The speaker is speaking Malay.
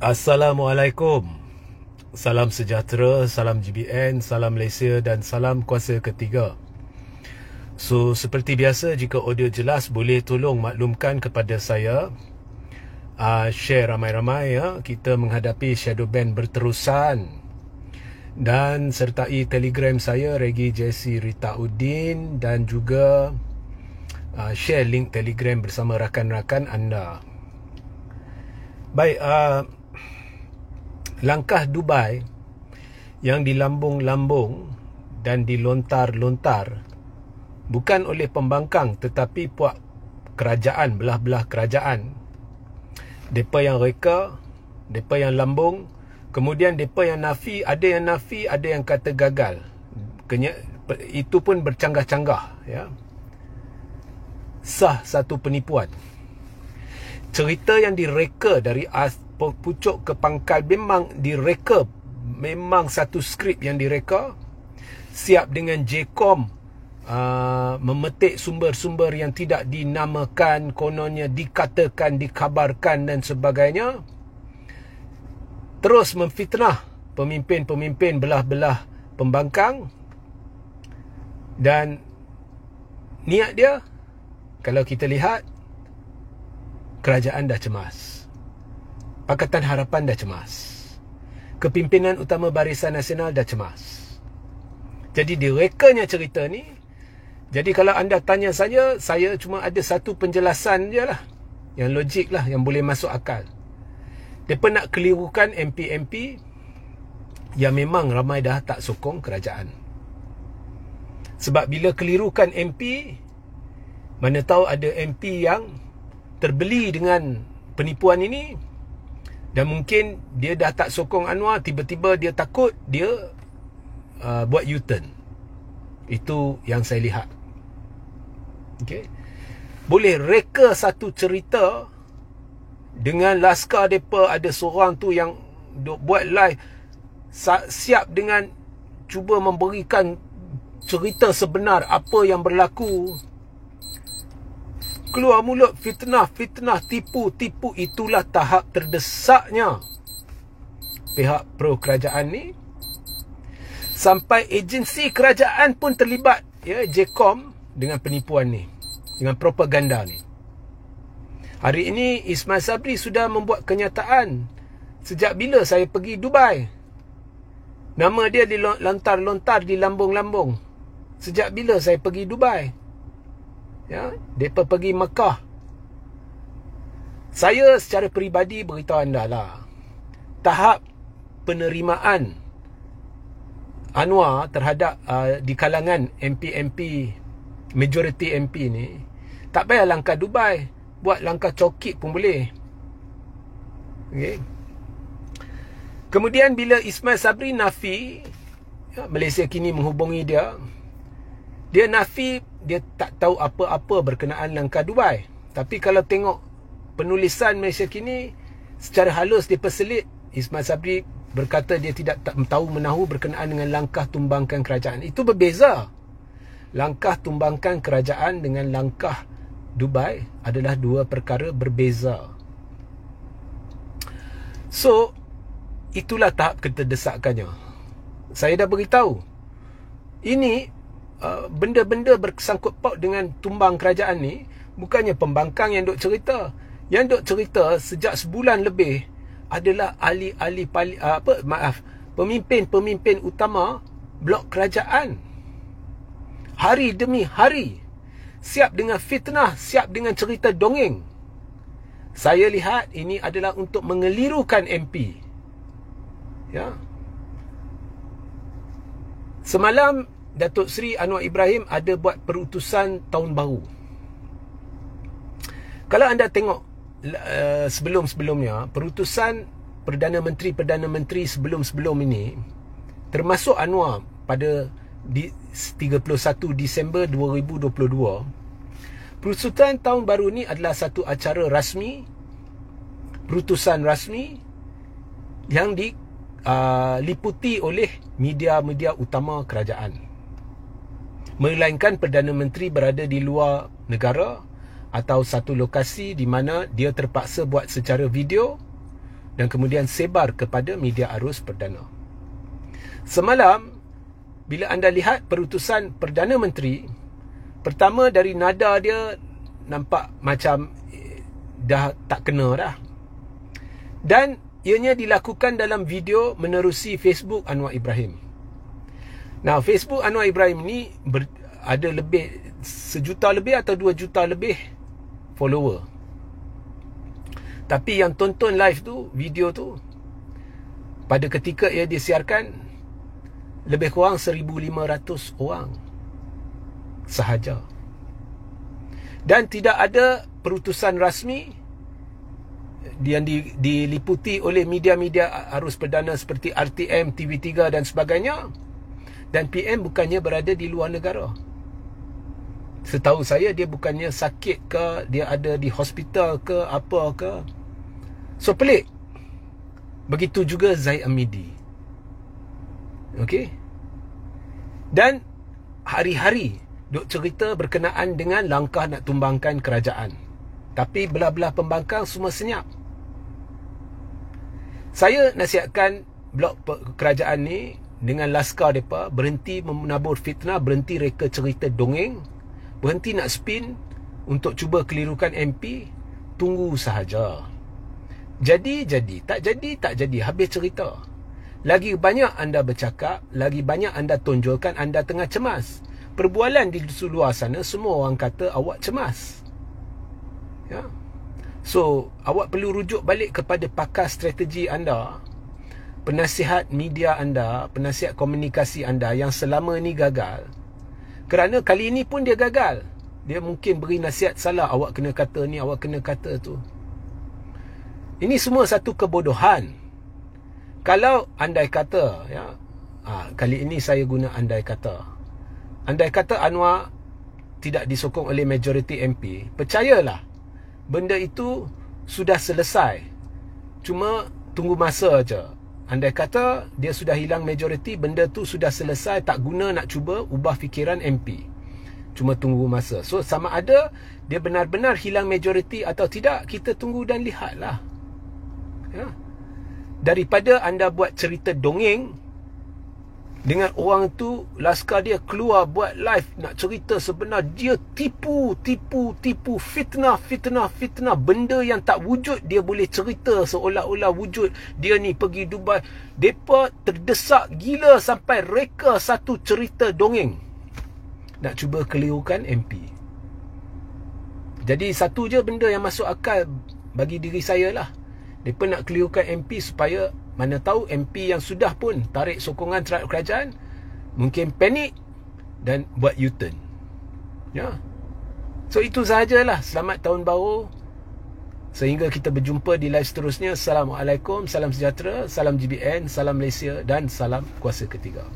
Assalamualaikum. Salam sejahtera, salam GBN, salam Malaysia dan salam kuasa ketiga. So, seperti biasa, jika audio jelas, boleh tolong maklumkan kepada saya. Share ramai-ramai ya. Kita menghadapi shadow ban berterusan. Dan sertai Telegram saya, Regi Jesse Rita Udin. Dan juga share link Telegram bersama rakan-rakan anda. Baik, langkah Dubai yang dilambung-lambung dan dilontar-lontar bukan oleh pembangkang tetapi puak kerajaan, belah-belah kerajaan. Depa yang reka, depa yang lambung, kemudian depa yang nafi, ada yang kata gagal. Itu pun bercanggah-canggah ya. Sah satu penipuan. Cerita yang direka dari pucuk ke pangkal memang direka, memang satu skrip yang direka. Siap dengan JCOM memetik sumber-sumber yang tidak dinamakan, kononnya dikatakan, dikabarkan dan sebagainya. Terus memfitnah pemimpin-pemimpin belah-belah pembangkang. Dan niat dia, kalau kita lihat, kerajaan dah cemas, Pakatan Harapan dah cemas, kepimpinan utama Barisan Nasional dah cemas. Jadi direkanya cerita ni. Jadi kalau anda tanya saya cuma ada satu penjelasan je lah, yang logik lah, yang boleh masuk akal. Mereka nak kelirukan MP-MP yang memang ramai dah tak sokong kerajaan. Sebab bila kelirukan MP, mana tahu ada MP yang terbeli dengan penipuan ini, dan mungkin dia dah tak sokong Anwar, tiba-tiba dia takut, dia buat U-turn. Itu yang saya lihat. Okay. Boleh reka satu cerita dengan laskar mereka, ada seorang tu yang buat live, siap dengan cuba memberikan cerita sebenar apa yang berlaku. Keluar mulut fitnah, tipu. Itulah tahap terdesaknya pihak pro kerajaan ni. Sampai agensi kerajaan pun terlibat ya, JCOM, dengan penipuan ni, dengan propaganda ni. Hari ini Ismail Sabri sudah membuat kenyataan. Sejak bila saya pergi Dubai, nama dia dilontar-lontar, dilambung-lambung. Sejak bila saya pergi Dubai ya, mereka pergi Mekah. Saya secara peribadi beritahu anda lah, tahap penerimaan Anwar terhadap di kalangan MP, majority MP ni, tak payah langkah Dubai, buat langkah cokit pun boleh. Okay. Kemudian bila Ismail Sabri nafi ya, Malaysia kini menghubungi dia nafi, dia tak tahu apa-apa berkenaan langkah Dubai. Tapi kalau tengok penulisan Malaysia kini, secara halus dia perselit, Ismail Sabri berkata dia tidak tahu menahu berkenaan dengan langkah tumbangkan kerajaan. Itu berbeza. Langkah tumbangkan kerajaan dengan langkah Dubai adalah dua perkara berbeza. So, itulah tahap keterdesakannya. Saya dah beritahu, ini benda-benda bersangkut paut dengan tumbang kerajaan ni, bukannya pembangkang yang duk cerita. Yang duk cerita sejak sebulan lebih adalah pemimpin-pemimpin utama blok kerajaan. Hari demi hari siap dengan fitnah, siap dengan cerita dongeng. Saya lihat ini adalah untuk mengelirukan MP. Ya. Semalam Datuk Seri Anwar Ibrahim ada buat perutusan tahun baru. Kalau anda tengok sebelum-sebelumnya, perutusan Perdana Menteri sebelum-sebelum ini, termasuk Anwar pada 31 Disember 2022, perutusan tahun baru ni adalah satu acara rasmi, perutusan rasmi yang diliputi oleh media-media utama kerajaan. Melainkan Perdana Menteri berada di luar negara atau satu lokasi di mana dia terpaksa buat secara video dan kemudian sebar kepada media arus perdana. Semalam, bila anda lihat perutusan Perdana Menteri, pertama dari nada dia nampak macam dah tak kena dah. Dan ianya dilakukan dalam video menerusi Facebook Anwar Ibrahim. Nah, Facebook Anwar Ibrahim ni ada lebih 1 juta lebih atau 2 juta lebih follower. Tapi yang tonton live tu, video tu, pada ketika ia disiarkan, lebih kurang 1,500 orang sahaja. Dan tidak ada perutusan rasmi yang diliputi oleh media-media arus perdana seperti RTM, TV3 dan sebagainya. Dan PM bukannya berada di luar negara. Setahu saya dia bukannya sakit ke, dia ada di hospital ke, apa ke. So pelik. Begitu juga Zaid Amidi. Okey. Dan hari-hari duk cerita berkenaan dengan langkah nak tumbangkan kerajaan. Tapi belah-belah pembangkang semua senyap. Saya nasihatkan blok kerajaan ni dengan laskar mereka berhenti menabur fitnah, berhenti reka cerita dongeng, berhenti nak spin untuk cuba kelirukan MP. Tunggu sahaja. Jadi, tak jadi, habis cerita. Lagi banyak anda bercakap, lagi banyak anda tonjolkan anda tengah cemas. Perbualan di luar sana semua orang kata awak cemas. Ya. So, awak perlu rujuk balik kepada pakar strategi anda, penasihat media anda, penasihat komunikasi anda yang selama ni gagal. Kerana kali ini pun dia gagal. Dia mungkin beri nasihat salah, awak kena kata ni, awak kena kata tu. Ini semua satu kebodohan. Kalau andai kata, ya, kali ini saya guna andai kata. Andai kata Anwar tidak disokong oleh majoriti MP, percayalah, benda itu sudah selesai. Cuma tunggu masa aja. Andai kata dia sudah hilang majoriti, benda tu sudah selesai, tak guna nak cuba ubah fikiran MP. Cuma tunggu masa. So sama ada dia benar-benar hilang majoriti atau tidak, kita tunggu dan lihatlah. Ya. Daripada anda buat cerita dongeng dengan orang tu, laskar dia keluar buat live nak cerita sebenar, dia tipu, fitnah, benda yang tak wujud dia boleh cerita seolah-olah wujud. Dia ni pergi Dubai, depa terdesak gila sampai reka satu cerita dongeng nak cuba kelirukan MP. Jadi satu je benda yang masuk akal bagi diri saya lah, depa nak kelirukan MP supaya mana tahu MP yang sudah pun tarik sokongan terhadap kerajaan mungkin panik dan buat U-turn. Ya. So itu sahajalah. Selamat tahun baru. Sehingga kita berjumpa di live seterusnya. Assalamualaikum, salam sejahtera, salam GBN, salam Malaysia dan salam kuasa ketiga.